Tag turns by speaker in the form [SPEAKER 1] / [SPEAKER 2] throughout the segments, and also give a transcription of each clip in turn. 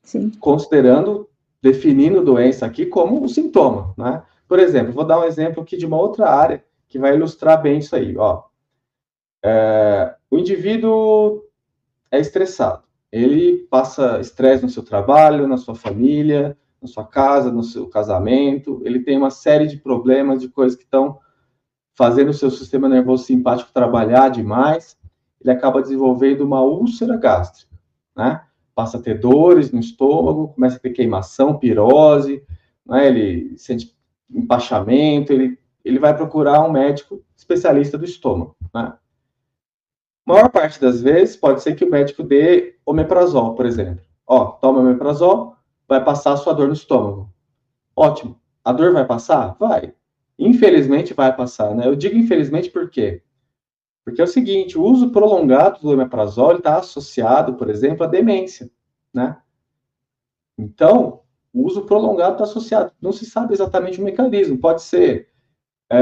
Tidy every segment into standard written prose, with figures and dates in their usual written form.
[SPEAKER 1] Sim.
[SPEAKER 2] Definindo doença aqui como um sintoma, né? Por exemplo, vou dar um exemplo aqui de uma outra área que vai ilustrar bem isso aí, ó. O indivíduo é estressado. Ele passa estresse no seu trabalho, na sua família, na sua casa, no seu casamento. Ele tem uma série de problemas, de coisas que estão fazendo o seu sistema nervoso simpático trabalhar demais. Ele acaba desenvolvendo uma úlcera gástrica, né? Passa a ter dores no estômago, começa a ter queimação, pirose, né? Ele sente empachamento, ele vai procurar um médico especialista do estômago, né? A maior parte das vezes, pode ser que o médico dê omeprazol, por exemplo. Ó, toma omeprazol, vai passar a sua dor no estômago. Ótimo. A dor vai passar? Vai. Infelizmente vai passar, né? Eu digo infelizmente por quê? Porque é o seguinte, o uso prolongado do omeprazol está associado, por exemplo, à demência, né? Então, o uso prolongado está associado. Não se sabe exatamente o mecanismo. Pode ser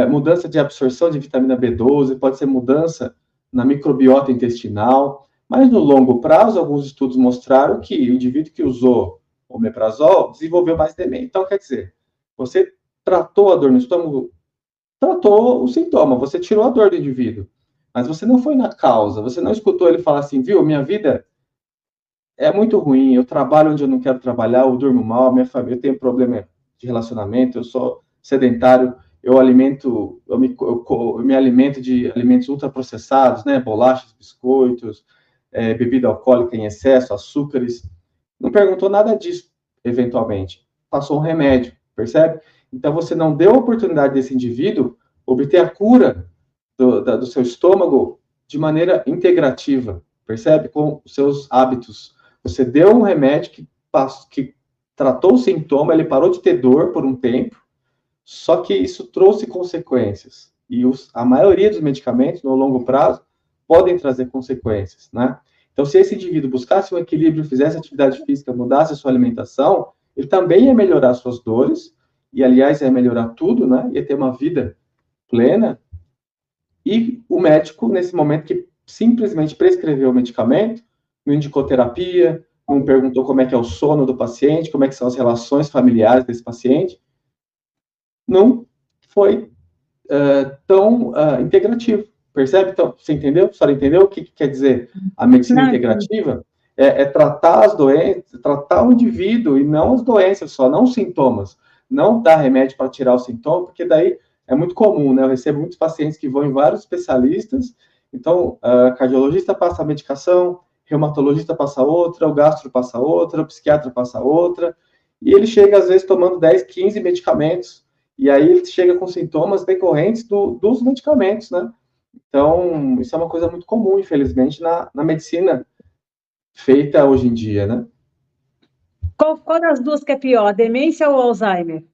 [SPEAKER 2] mudança de absorção de vitamina B12, pode ser mudança na microbiota intestinal, mas no longo prazo, alguns estudos mostraram que o indivíduo que usou omeprazol desenvolveu mais demência. Então, quer dizer, você tratou a dor no estômago, tratou o sintoma, você tirou a dor do indivíduo, mas você não foi na causa, você não escutou ele falar assim, viu, minha vida é muito ruim, eu trabalho onde eu não quero trabalhar, eu durmo mal, minha família, eu tenho problema de relacionamento, eu sou sedentário, eu me alimento de alimentos ultraprocessados, né, bolachas, biscoitos, bebida alcoólica em excesso, açúcares. Não perguntou nada disso, eventualmente. Passou um remédio, percebe? Então, você não deu a oportunidade desse indivíduo obter a cura do seu estômago de maneira integrativa, percebe? Com os seus hábitos. Você deu um remédio que tratou o sintoma, ele parou de ter dor por um tempo, só que isso trouxe consequências. E a maioria dos medicamentos, no longo prazo, podem trazer consequências, né? Então, se esse indivíduo buscasse um equilíbrio, fizesse atividade física, mudasse a sua alimentação, ele também ia melhorar suas dores, e, aliás, ia melhorar tudo, né? Ia ter uma vida plena. E o médico, nesse momento, que simplesmente prescreveu o medicamento, não indicou terapia, não perguntou como é que é o sono do paciente, como é que são as relações familiares desse paciente, não foi tão integrativo, percebe? Então, você entendeu? A senhora entendeu o que quer dizer a medicina integrativa? É tratar as doenças, tratar o indivíduo e não as doenças só, não os sintomas. Não dar remédio para tirar o sintoma, porque daí é muito comum, né? Eu recebo muitos pacientes que vão em vários especialistas, então, cardiologista passa a medicação, reumatologista passa outra, o gastro passa outra, o psiquiatra passa outra, e ele chega, às vezes, tomando 10, 15 medicamentos, e aí ele chega com sintomas decorrentes dos medicamentos, né? Então, isso é uma coisa muito comum, infelizmente, na medicina feita hoje em dia, né?
[SPEAKER 1] Qual das duas que é pior, demência ou Alzheimer?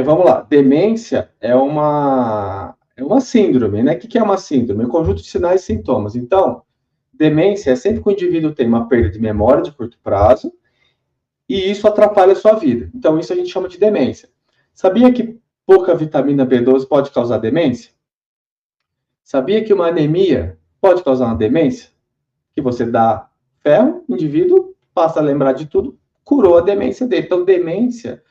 [SPEAKER 2] Vamos lá. Demência é uma síndrome, né? O que é uma síndrome? Um conjunto de sinais e sintomas. Então, demência é sempre que o indivíduo tem uma perda de memória de curto prazo e isso atrapalha a sua vida. Então, isso a gente chama de demência. Sabia que pouca vitamina B12 pode causar demência? Sabia que uma anemia pode causar uma demência? Que você dá ferro, o indivíduo passa a lembrar de tudo, curou a demência dele. Então, demência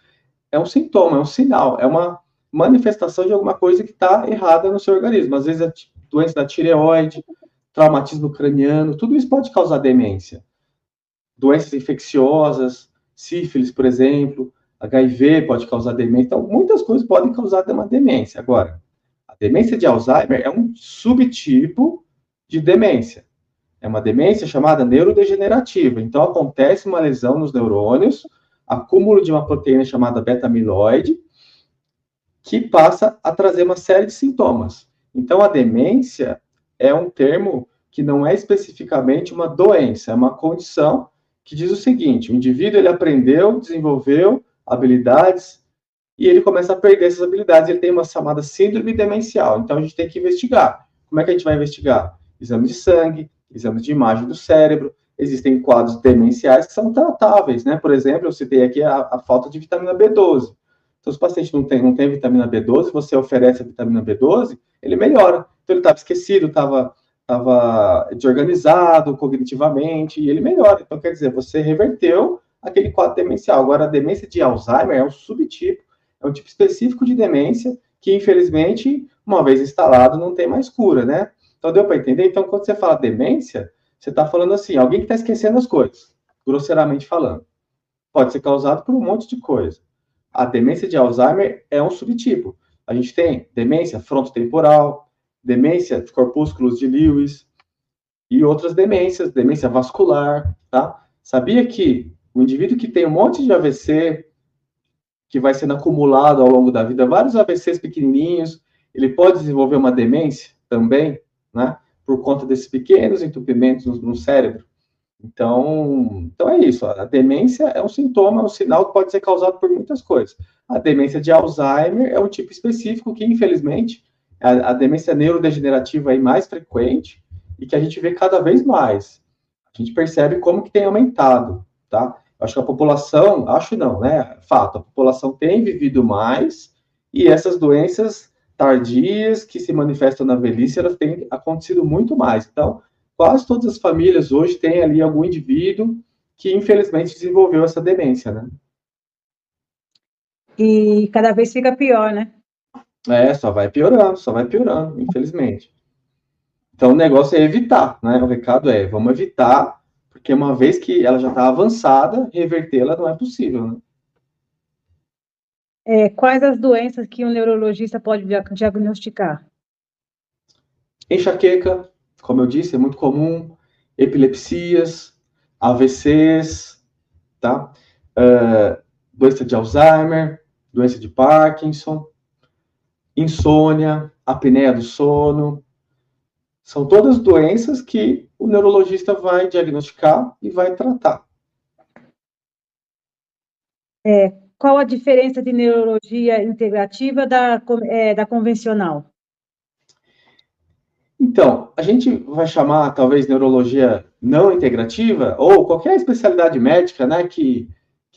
[SPEAKER 2] é um sintoma, é um sinal, é uma manifestação de alguma coisa que está errada no seu organismo. Às vezes é doença da tireoide, traumatismo craniano, tudo isso pode causar demência. Doenças infecciosas, sífilis, por exemplo, HIV pode causar demência. Então, muitas coisas podem causar uma demência. Agora, a demência de Alzheimer é um subtipo de demência. É uma demência chamada neurodegenerativa. Então, acontece uma lesão nos neurônios, acúmulo de uma proteína chamada beta-amiloide, que passa a trazer uma série de sintomas. Então, a demência é um termo que não é especificamente uma doença, é uma condição que diz o seguinte: o indivíduo ele aprendeu, desenvolveu habilidades e ele começa a perder essas habilidades. Ele tem uma chamada síndrome demencial. Então, a gente tem que investigar. Como é que a gente vai investigar? Exame de sangue, exames de imagem do cérebro. Existem quadros demenciais que são tratáveis, né? Por exemplo, eu citei aqui a falta de vitamina B12. Então, se o paciente não tem vitamina B12, você oferece a vitamina B12, ele melhora. Então, ele estava esquecido, estava estava desorganizado cognitivamente, e ele melhora. Então, quer dizer, você reverteu aquele quadro demencial. Agora, a demência de Alzheimer é um subtipo, é um tipo específico de demência que, infelizmente, uma vez instalado, não tem mais cura, né? Então, deu para entender? Então, quando você fala demência, você está falando assim, alguém que está esquecendo as coisas, grosseiramente falando. Pode ser causado por um monte de coisa. A demência de Alzheimer é um subtipo. A gente tem demência frontotemporal, demência de corpúsculos de Lewis e outras demências, demência vascular, tá? Sabia que o indivíduo que tem um monte de AVC, que vai sendo acumulado ao longo da vida, vários AVCs pequenininhos, ele pode desenvolver uma demência também, né? Por conta desses pequenos entupimentos no cérebro. Então é isso. A demência é um sintoma, é um sinal que pode ser causado por muitas coisas. A demência de Alzheimer é um tipo específico que, infelizmente, a demência neurodegenerativa aí mais frequente e que a gente vê cada vez mais. A gente percebe como que tem aumentado, tá? Acho que a população, acho não, né? Fato, a população tem vivido mais e essas doenças tardias que se manifestam na velhice, elas têm acontecido muito mais. Então, quase todas as famílias hoje têm ali algum indivíduo que, infelizmente, desenvolveu essa demência, né?
[SPEAKER 1] E cada vez fica pior, né?
[SPEAKER 2] Só vai piorando, infelizmente. Então, o negócio é evitar, né? O recado é, vamos evitar, porque uma vez que ela já está avançada, revertê-la não é possível, né?
[SPEAKER 1] Quais as doenças que um neurologista pode diagnosticar?
[SPEAKER 2] Enxaqueca, como eu disse, é muito comum, epilepsias, AVCs, tá? Doença de Alzheimer, doença de Parkinson, insônia, apneia do sono. São todas doenças que o neurologista vai diagnosticar e vai tratar.
[SPEAKER 1] Qual a diferença de neurologia integrativa da convencional?
[SPEAKER 2] Então, a gente vai chamar, talvez, neurologia não integrativa, ou qualquer especialidade médica, né, que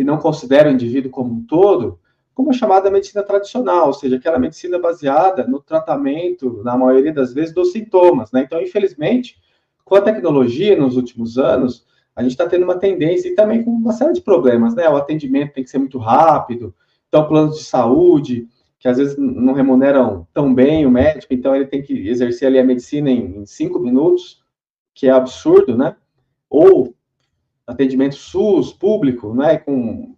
[SPEAKER 2] não considera o indivíduo como um todo, como a chamada medicina tradicional, ou seja, aquela medicina baseada no tratamento, na maioria das vezes, dos sintomas, né? Então, infelizmente, com a tecnologia nos últimos anos, a gente está tendo uma tendência, e também com uma série de problemas, né? O atendimento tem que ser muito rápido, então, planos de saúde, que às vezes não remuneram tão bem o médico, então ele tem que exercer ali a medicina em 5 minutos, que é absurdo, né? Ou atendimento SUS, público, né? Com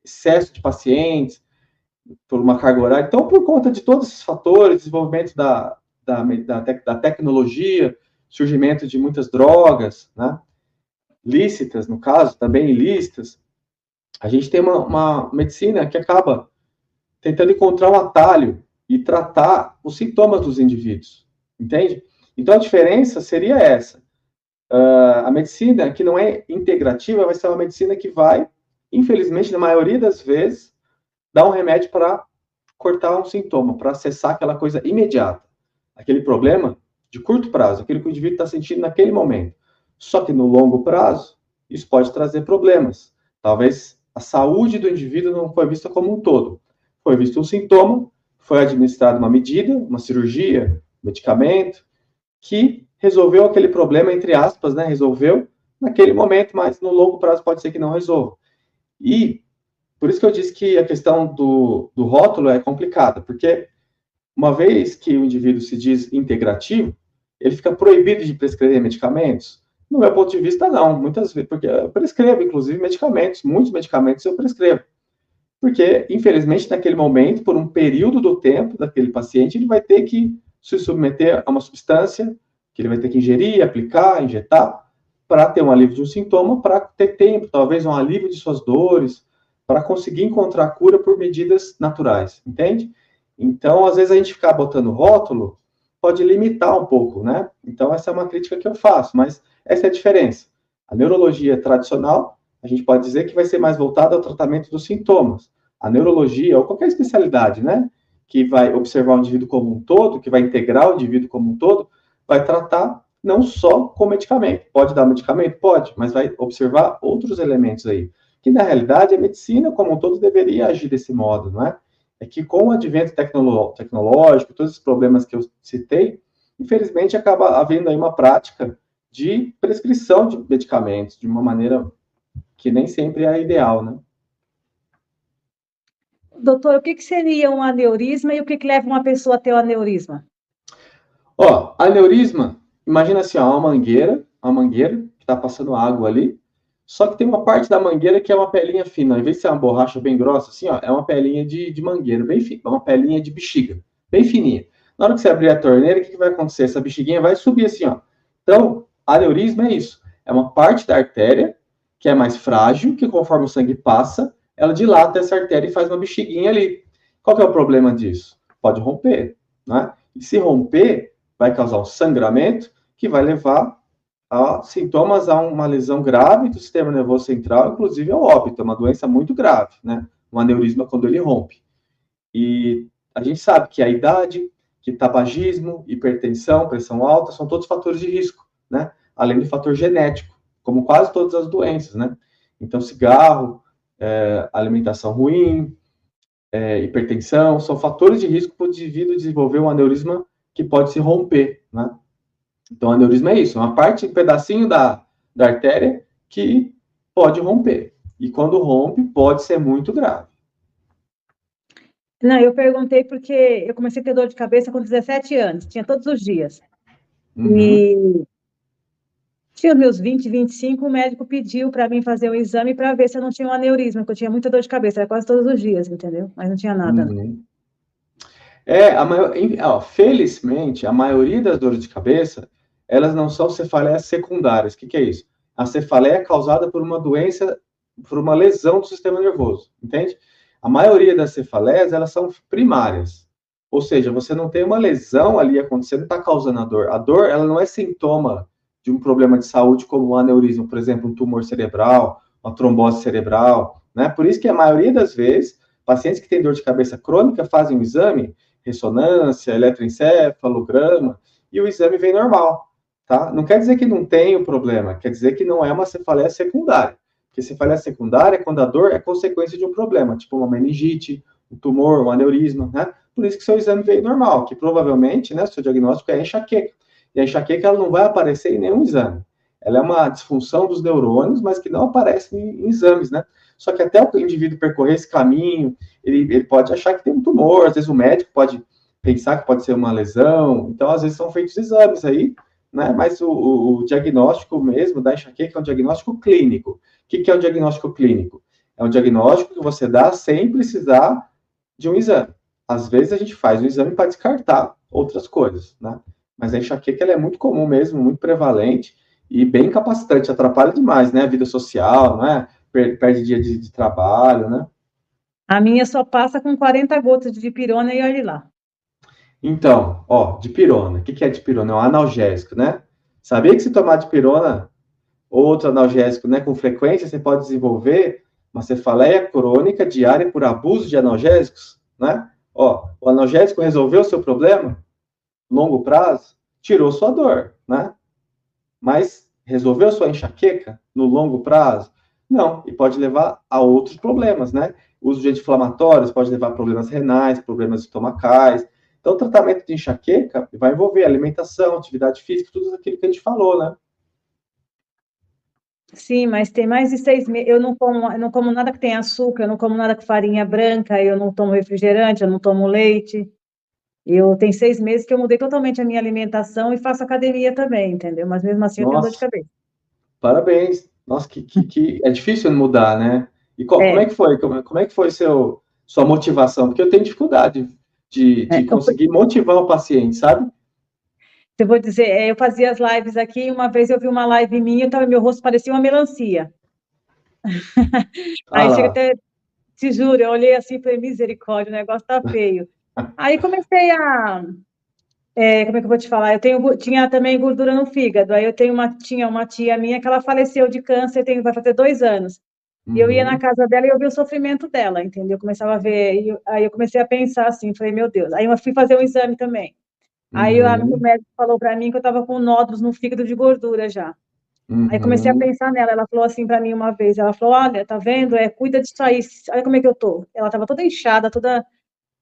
[SPEAKER 2] excesso de pacientes, por uma carga horária. Então, por conta de todos esses fatores, desenvolvimento da tecnologia, surgimento de muitas drogas, né? Lícitas, no caso, também ilícitas, a gente tem uma medicina que acaba tentando encontrar um atalho e tratar os sintomas dos indivíduos, entende? Então, a diferença seria essa. A medicina que não é integrativa vai ser uma medicina que vai, infelizmente, na maioria das vezes, dar um remédio para cortar um sintoma, para acessar aquela coisa imediata, aquele problema de curto prazo, aquilo que o indivíduo está sentindo naquele momento. Só que no longo prazo, isso pode trazer problemas. Talvez a saúde do indivíduo não foi vista como um todo. Foi visto um sintoma, foi administrada uma medida, uma cirurgia, medicamento, que resolveu aquele problema, entre aspas, né? Resolveu naquele momento, mas no longo prazo pode ser que não resolva. E por isso que eu disse que a questão do rótulo é complicada, porque uma vez que o indivíduo se diz integrativo, ele fica proibido de prescrever medicamentos? No meu ponto de vista, não. Muitas vezes, porque eu prescrevo, inclusive, medicamentos. Muitos medicamentos eu prescrevo. Porque, infelizmente, naquele momento, por um período do tempo daquele paciente, ele vai ter que se submeter a uma substância que ele vai ter que ingerir, aplicar, injetar, para ter um alívio de um sintoma, para ter tempo, talvez um alívio de suas dores, para conseguir encontrar cura por medidas naturais, entende? Então, às vezes, a gente ficar botando rótulo pode limitar um pouco, né? Então, essa é uma crítica que eu faço, mas essa é a diferença. A neurologia tradicional, a gente pode dizer que vai ser mais voltada ao tratamento dos sintomas. A neurologia, ou qualquer especialidade, né, que vai observar o indivíduo como um todo, que vai integrar o indivíduo como um todo, vai tratar não só com medicamento. Pode dar medicamento? Pode, mas vai observar outros elementos aí. Que, na realidade, a medicina como um todo deveria agir desse modo, não é? É que com o advento tecnológico, todos os problemas que eu citei, infelizmente, acaba havendo aí uma prática de prescrição de medicamentos, de uma maneira que nem sempre é a ideal, né?
[SPEAKER 1] Doutor, o que que seria um aneurisma e o que que leva uma pessoa a ter um aneurisma?
[SPEAKER 2] Ó, aneurisma, imagina assim, ó, uma mangueira que está passando água ali, só que tem uma parte da mangueira que é uma pelinha fina, ao invés de ser uma borracha bem grossa, assim, ó, é uma pelinha de mangueira, bem fina, uma pelinha de bexiga, bem fininha. Na hora que você abrir a torneira, o que vai acontecer? Essa bexiguinha vai subir assim, ó. Então, aneurisma é isso, é uma parte da artéria que é mais frágil, que conforme o sangue passa, ela dilata essa artéria e faz uma bexiguinha ali. Qual que é o problema disso? Pode romper, né? E se romper, vai causar um sangramento que vai levar a sintomas a uma lesão grave do sistema nervoso central, inclusive ao óbito, é uma doença muito grave, né? Um aneurisma quando ele rompe. E a gente sabe que a idade, que tabagismo, hipertensão, pressão alta, são todos fatores de risco, né? Além do fator genético, como quase todas as doenças, né? Então, cigarro, alimentação ruim, hipertensão, são fatores de risco para o indivíduo desenvolver um aneurisma que pode se romper, né? Então, aneurisma é isso, uma parte, um pedacinho da artéria que pode romper. E quando rompe, pode ser muito grave.
[SPEAKER 1] Não, eu perguntei porque eu comecei a ter dor de cabeça com 17 anos, tinha todos os dias.
[SPEAKER 2] Uhum.
[SPEAKER 1] E tinha os meus 20, 25, o médico pediu para mim fazer um exame para ver se eu não tinha um aneurisma, porque eu tinha muita dor de cabeça, era quase todos os dias, entendeu? Mas não tinha nada, não.
[SPEAKER 2] Uhum. Felizmente, a maioria das dores de cabeça, elas não são cefaleias secundárias. O que é isso? A cefaleia é causada por uma doença, por uma lesão do sistema nervoso, entende? A maioria das cefaleias, elas são primárias. Ou seja, você não tem uma lesão ali acontecendo, está causando a dor. A dor, ela não é sintoma de um problema de saúde como um aneurisma, por exemplo, um tumor cerebral, uma trombose cerebral, né? Por isso que a maioria das vezes, pacientes que têm dor de cabeça crônica fazem um exame, ressonância, eletroencefalograma, e o exame vem normal, tá? Não quer dizer que não tem o problema, quer dizer que não é uma cefaleia secundária. Porque cefaleia secundária é quando a dor é consequência de um problema, tipo uma meningite, um tumor, um aneurisma, né? Por isso que seu exame veio normal, que provavelmente, né, seu diagnóstico é enxaqueca. E a enxaqueca, ela não vai aparecer em nenhum exame. Ela é uma disfunção dos neurônios, mas que não aparece em exames, né? Só que até o indivíduo percorrer esse caminho, ele pode achar que tem um tumor, às vezes o médico pode pensar que pode ser uma lesão, então às vezes são feitos exames aí, né? Mas o diagnóstico mesmo da enxaqueca é um diagnóstico clínico. O que é um diagnóstico clínico? É um diagnóstico que você dá sem precisar de um exame. Às vezes a gente faz um exame para descartar outras coisas, né? Mas a enxaqueca ela é muito comum mesmo, muito prevalente e bem incapacitante, atrapalha demais, né? A vida social, né? Perde dia de trabalho, né?
[SPEAKER 1] A minha só passa com 40 gotas de dipirona e olhe lá.
[SPEAKER 2] Então, ó, dipirona. O que é dipirona? É um analgésico, né? Sabia que se tomar dipirona ou outro analgésico, né, com frequência, você pode desenvolver uma cefaleia crônica diária por abuso de analgésicos, né? Ó, o analgésico resolveu o seu problema? Longo prazo? Tirou sua dor, né? Mas resolveu sua enxaqueca no longo prazo? Não, e pode levar a outros problemas, né? O uso de anti-inflamatórios pode levar a problemas renais, problemas estomacais. Então, o tratamento de enxaqueca vai envolver alimentação, atividade física, tudo aquilo que a gente falou, né?
[SPEAKER 1] Sim, mas tem mais de 6 meses. Eu não como nada que tenha açúcar, eu não como nada com farinha branca, eu não tomo refrigerante, eu não tomo leite. Eu tenho 6 meses que eu mudei totalmente a minha alimentação e faço academia também, entendeu? Mas mesmo assim eu tenho dor de
[SPEAKER 2] Nossa,
[SPEAKER 1] cabeça.
[SPEAKER 2] parabéns. Nossa, que é difícil mudar, né? E como é
[SPEAKER 1] É,
[SPEAKER 2] que foi? Como é que foi sua motivação? Porque eu tenho dificuldade de conseguir motivar o paciente, sabe?
[SPEAKER 1] eu vou dizer, eu fazia as lives aqui, e uma vez eu vi uma live minha, então meu rosto parecia uma melancia.
[SPEAKER 2] Ah
[SPEAKER 1] Aí chega
[SPEAKER 2] lá.
[SPEAKER 1] até, te juro, eu olhei assim e falei, misericórdia, o negócio tá feio. Aí comecei como é que eu vou te falar? Tinha também gordura no fígado. Aí tinha uma tia minha que ela faleceu de câncer, vai fazer 2 anos. E eu ia na
[SPEAKER 2] Uhum,
[SPEAKER 1] casa dela e eu via o sofrimento dela, entendeu? Eu começava a ver, aí eu comecei a pensar assim, falei, meu Deus. Aí eu fui fazer um exame também. Aí o
[SPEAKER 2] uhum,
[SPEAKER 1] médico falou para mim que eu estava com nódulos no fígado de gordura já. Aí comecei a
[SPEAKER 2] uhum.
[SPEAKER 1] pensar nela. Ela falou assim para mim uma vez, ela falou, olha, tá vendo? Cuida disso aí. Olha como é que eu tô. Ela estava toda inchada, toda.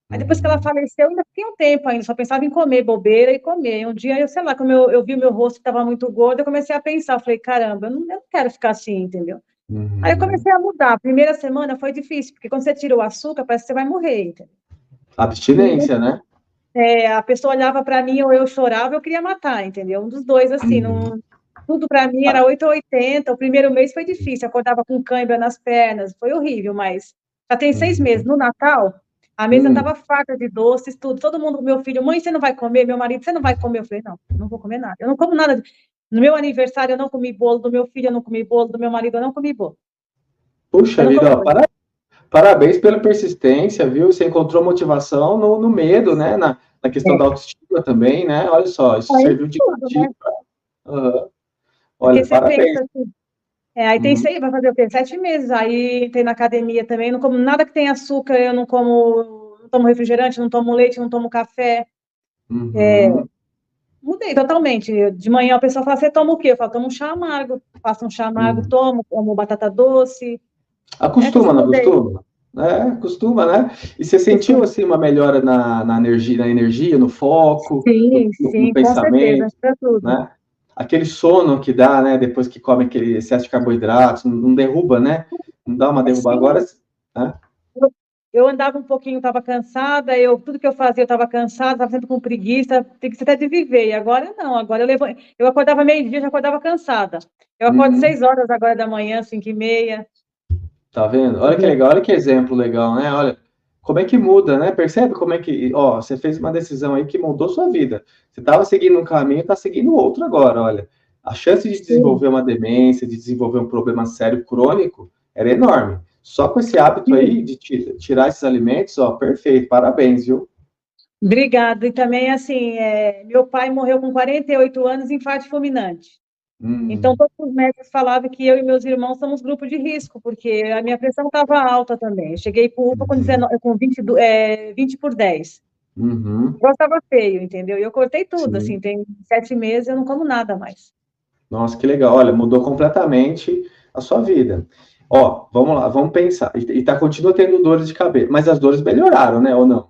[SPEAKER 1] Aí depois que ela faleceu, eu ainda fiquei um tempo ainda, só pensava em comer bobeira e comer. Um dia, eu sei lá, como eu vi o meu rosto que estava muito gordo, eu comecei a pensar, eu falei, caramba, eu não quero ficar assim, entendeu? Aí eu
[SPEAKER 2] Uhum.
[SPEAKER 1] comecei a mudar. A primeira semana foi difícil, porque quando você tira o açúcar, parece que você vai morrer, entendeu?
[SPEAKER 2] Abstinência, né?
[SPEAKER 1] A pessoa olhava para mim ou eu chorava, eu queria matar, entendeu? Um dos dois, assim,
[SPEAKER 2] Uhum.
[SPEAKER 1] não, tudo para mim era 8 ou 80. O primeiro mês foi difícil, acordava com cãibra nas pernas, foi horrível, mas já tem 6 meses.
[SPEAKER 2] Uhum.
[SPEAKER 1] No Natal, a mesa
[SPEAKER 2] Hum.
[SPEAKER 1] estava farta de doces, tudo. Todo mundo, meu filho, mãe, você não vai comer? Meu marido, você não vai comer? Eu falei, não vou comer nada. Eu não como nada. No meu aniversário, eu não comi bolo, do meu filho, eu não comi bolo, do meu marido, eu não comi bolo.
[SPEAKER 2] Puxa
[SPEAKER 1] Eu não
[SPEAKER 2] vida,
[SPEAKER 1] como
[SPEAKER 2] ó,
[SPEAKER 1] doce.
[SPEAKER 2] parabéns pela persistência, viu? Você encontrou motivação no medo, né? Na questão da
[SPEAKER 1] É,
[SPEAKER 2] autoestima também, né? Olha só, isso
[SPEAKER 1] aí
[SPEAKER 2] serviu de
[SPEAKER 1] tudo, né?
[SPEAKER 2] gatilho. Aham.
[SPEAKER 1] Porque
[SPEAKER 2] Olha,
[SPEAKER 1] você
[SPEAKER 2] parabéns.
[SPEAKER 1] pensa assim, aí tem
[SPEAKER 2] Uhum.
[SPEAKER 1] seis, vai fazer o quê? 7 meses. Aí entrei na academia também, não como nada que tenha açúcar, eu não como, não tomo refrigerante, não tomo leite, não tomo café.
[SPEAKER 2] Uhum.
[SPEAKER 1] Mudei totalmente. De manhã a pessoa fala, você toma o quê? Eu falo, tomo um chá amargo. Faço um chá amargo,
[SPEAKER 2] Uhum.
[SPEAKER 1] como batata doce.
[SPEAKER 2] Acostuma, não
[SPEAKER 1] Mudei.
[SPEAKER 2] acostuma? É, acostuma, né? E você sentiu,
[SPEAKER 1] Costumo.
[SPEAKER 2] assim, uma melhora na energia, no foco, no,
[SPEAKER 1] Sim,
[SPEAKER 2] no, no
[SPEAKER 1] sim, com certeza,
[SPEAKER 2] pensamento,
[SPEAKER 1] para tudo.
[SPEAKER 2] né? Aquele sono que dá, né? Depois que come aquele excesso de carboidratos, não derruba, né? Não dá uma derrubada. Agora,
[SPEAKER 1] Sim,
[SPEAKER 2] né?
[SPEAKER 1] eu andava um pouquinho, estava cansada, tudo que eu fazia eu estava cansada, estava sempre com preguiça, tem que ser até de viver. E agora não, agora eu acordava meio-dia, já acordava cansada. Eu acordo
[SPEAKER 2] Uhum.
[SPEAKER 1] 6 horas agora da manhã, 5h30.
[SPEAKER 2] Tá vendo? Olha que
[SPEAKER 1] Entendeu?
[SPEAKER 2] legal, olha que exemplo legal, né? Olha, como é que muda, né? Percebe como é que, ó, você fez uma decisão aí que mudou sua vida. Você estava seguindo um caminho, está seguindo outro agora, olha. A chance de
[SPEAKER 1] Sim,
[SPEAKER 2] desenvolver uma demência, de desenvolver um problema sério crônico, era enorme. Só com esse hábito
[SPEAKER 1] sim.
[SPEAKER 2] aí de tirar esses alimentos, ó, perfeito, parabéns, viu?
[SPEAKER 1] Obrigado. E também, assim, meu pai morreu com 48 anos, infarto fulminante. Então,
[SPEAKER 2] Hum,
[SPEAKER 1] todos os médicos falavam que eu e meus irmãos somos grupo de risco, porque a minha pressão estava alta também. Eu cheguei para o UPA com,
[SPEAKER 2] uhum,
[SPEAKER 1] 19, com 20 por 10.
[SPEAKER 2] uhum,
[SPEAKER 1] Eu estava feio, entendeu? E eu cortei tudo, assim,
[SPEAKER 2] sim.
[SPEAKER 1] tem 7 meses eu não como nada mais.
[SPEAKER 2] Nossa, que legal. Olha, mudou completamente a sua vida. Ó, vamos lá, vamos pensar. E tá, continua tendo dores de cabeça, mas as dores melhoraram, né? Ou não?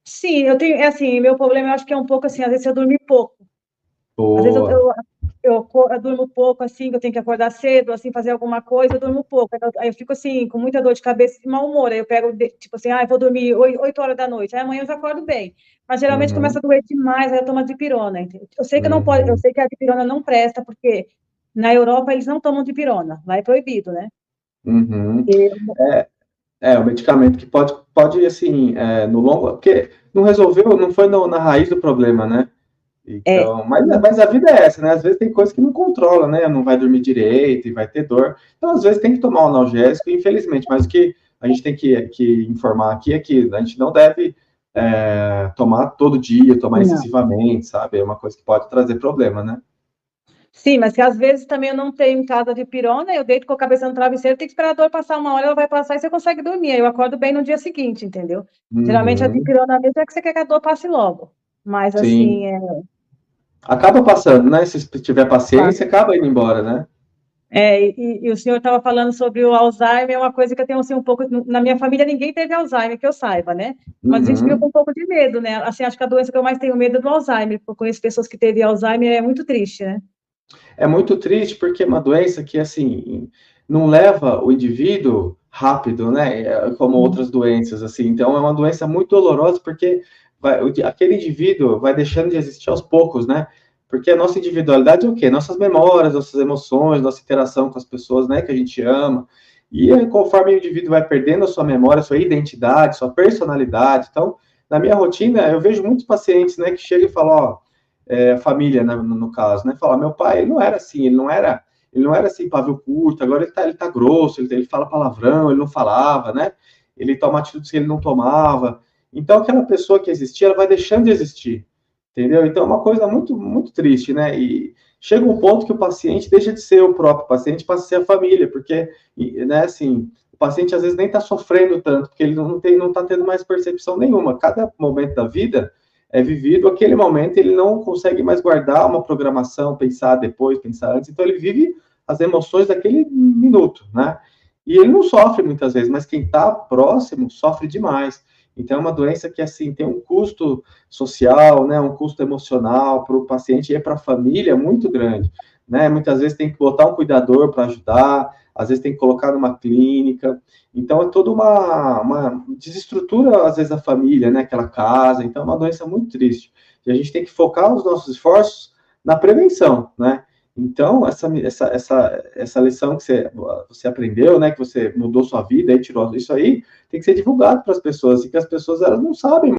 [SPEAKER 1] Sim, eu tenho, assim, meu problema eu acho que é um pouco assim, às vezes eu dormi pouco. Às vezes
[SPEAKER 2] Boa.
[SPEAKER 1] eu durmo pouco, assim, que eu tenho que acordar cedo, assim, fazer alguma coisa, eu durmo pouco. Aí eu fico, assim, com muita dor de cabeça e de mau humor. Aí eu pego, tipo assim, eu vou dormir 8 horas da noite. Aí amanhã eu já acordo bem. Mas geralmente começa
[SPEAKER 2] Uhum,
[SPEAKER 1] a doer demais, aí eu tomo a dipirona, entendeu? Eu sei que não pode, eu
[SPEAKER 2] uhum,
[SPEAKER 1] sei que a dipirona não presta, porque na Europa eles não tomam dipirona. Lá é proibido, né?
[SPEAKER 2] uhum.
[SPEAKER 1] E-
[SPEAKER 2] É um medicamento que pode assim, no longo, porque não resolveu, não foi na raiz do problema, né?
[SPEAKER 1] É.
[SPEAKER 2] Então, mas a vida é essa, né? Às vezes tem coisa que não controla, né? Não vai dormir direito e vai ter dor. Então, às vezes tem que tomar um analgésico, infelizmente. Mas o que a gente tem que informar aqui é que a gente não deve tomar todo dia, tomar
[SPEAKER 1] Não.
[SPEAKER 2] excessivamente, sabe? É uma coisa que pode trazer problema, né?
[SPEAKER 1] Sim, mas que às vezes também eu não tenho em casa de pirona, eu deito com a cabeça no travesseiro, tem que esperar a dor passar uma hora, ela vai passar e você consegue dormir. Aí eu acordo bem no dia seguinte, entendeu? Geralmente a de
[SPEAKER 2] Uhum,
[SPEAKER 1] pirona mesmo é que você quer que a dor passe logo. Mas
[SPEAKER 2] sim.
[SPEAKER 1] assim,
[SPEAKER 2] Acaba passando, né? Se tiver paciência, acaba indo embora, né?
[SPEAKER 1] e o senhor estava falando sobre o Alzheimer, é uma coisa que eu tenho assim, um pouco. Na minha família ninguém teve Alzheimer, que eu saiba, né? Mas a gente fica com
[SPEAKER 2] Uhum.
[SPEAKER 1] um pouco de medo, né? Assim, acho que a doença que eu mais tenho medo é do Alzheimer, porque eu conheço pessoas que teve Alzheimer, é muito triste, né?
[SPEAKER 2] É muito triste porque é uma doença que, assim, não leva o indivíduo rápido, né? Como outras doenças, assim. Então, é uma doença muito dolorosa porque aquele indivíduo vai deixando de existir aos poucos, né? Porque a nossa individualidade é o quê? Nossas memórias, nossas emoções, nossa interação com as pessoas, né, que a gente ama. E conforme o indivíduo vai perdendo a sua memória, a sua identidade, sua personalidade. Então, na minha rotina, eu vejo muitos pacientes, né, que chegam e falam, ó, família, né, no caso, né? Falar, meu pai, ele não era assim, ele não era assim, pavio curto, agora ele tá grosso, ele fala palavrão, ele não falava, né? Ele toma atitudes que ele não tomava. Então, aquela pessoa que existia, ela vai deixando de existir, entendeu? Então, é uma coisa muito, muito triste, né? E chega um ponto que o paciente deixa de ser o próprio paciente, passa a ser a família, porque, né, assim, o paciente às vezes nem está sofrendo tanto, porque ele não está tendo mais percepção nenhuma. Cada momento da vida é vivido aquele momento, ele não consegue mais guardar uma programação, pensar depois, pensar antes, então ele vive as emoções daquele minuto, né? E ele não sofre muitas vezes, mas quem está próximo sofre demais. Então, é uma doença que, assim, tem um custo social, né, um custo emocional para o paciente e para a família muito grande, né? Muitas vezes tem que botar um cuidador para ajudar, às vezes tem que colocar numa clínica. Então, é toda uma desestrutura, às vezes, a família, né, aquela casa. Então, é uma doença muito triste. E a gente tem que focar os nossos esforços na prevenção, né? Então, essa lição que você aprendeu, né, que você mudou sua vida e tirou isso aí, tem que ser divulgado para as pessoas, e que as pessoas elas não sabem